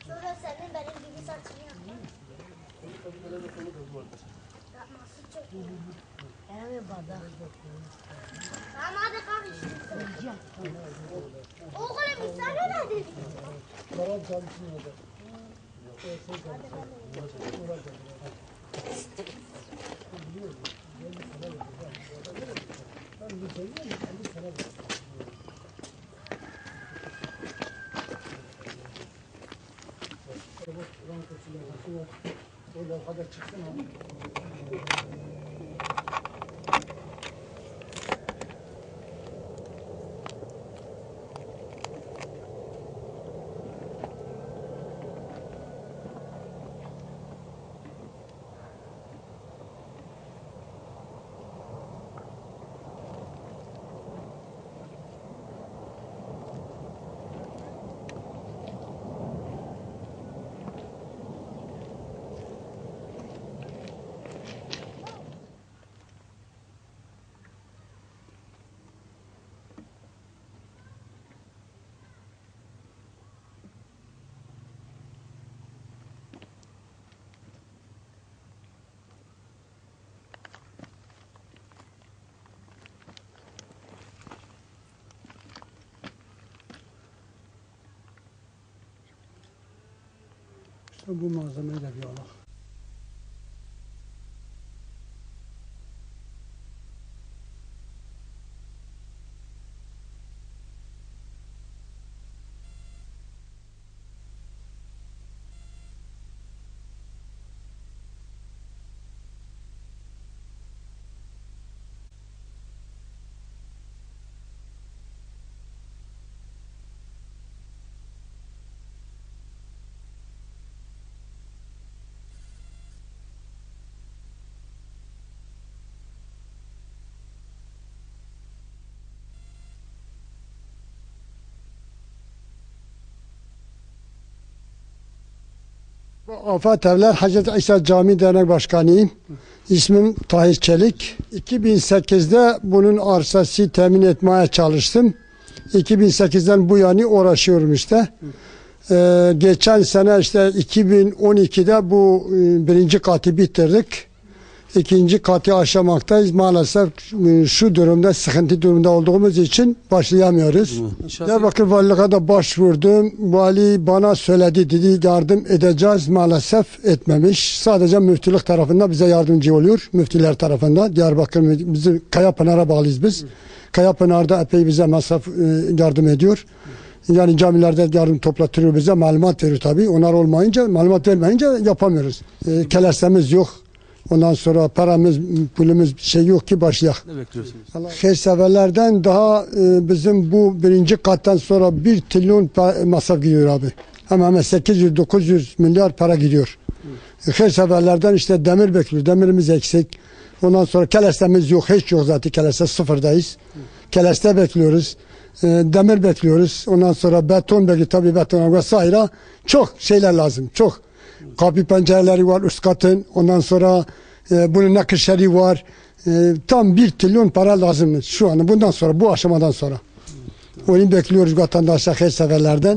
Sonra senin benim gibi saçını yapayım. Yapması çok iyi. Evet baba. Tamam hadi kalk işte. Oğlum sen ne dedin? Bu malzemeyi de bir alalım. Afet Evler Hazreti İsa Camii Dernek Başkanıyım. İsmim Tahir Çelik. 2008'de bunun arsası temin etmeye çalıştım. 2008'den bu yana uğraşıyorum işte. Geçen sene işte 2012'de bu birinci katı bitirdik. İkinci katı aşamaktayız. Maalesef şu durumda, sıkıntı durumda olduğumuz için başlayamıyoruz. Diyarbakır Valiliğe de başvurdum. Vali bana söyledi, dedi yardım edeceğiz. Maalesef etmemiş. Sadece müftülük tarafından bize yardımcı oluyor. Müftüler tarafından. Diyarbakır, bizim Kayapınar'a bağlıyız biz. Kayapınar'da epey bize masraf yardım ediyor. Yani camilerde yardım toplatıyor bize. Malumat veriyor tabii. Onlar olmayınca, malumat vermeyince yapamıyoruz. Kelesemiz yok. Ondan sonra paramız, pulumuz şey yok ki başlayak. Ne bekliyorsunuz? Hayırseverlerden daha bizim bu birinci kattan sonra 1 trilyon masraf gidiyor abi. Hemen 800-900 milyar para gidiyor. Hayırseverlerden işte demir bekliyoruz. Demirimiz eksik. Ondan sonra kelestemiz yok. Hiç yok zaten. Keleste sıfırdayız. Keleste bekliyoruz. Demir bekliyoruz. Ondan sonra beton bekliyoruz. Tabii beton vesaire. Çok şeyler lazım. Çok. Kapı pencereleri var üst katın. Ondan sonra bunun nakışları var. Tam 1 trilyon para lazım şu an. Bundan sonra, bu aşamadan sonra. Onu bekliyoruz vatandaşlar, hayırseverlerden.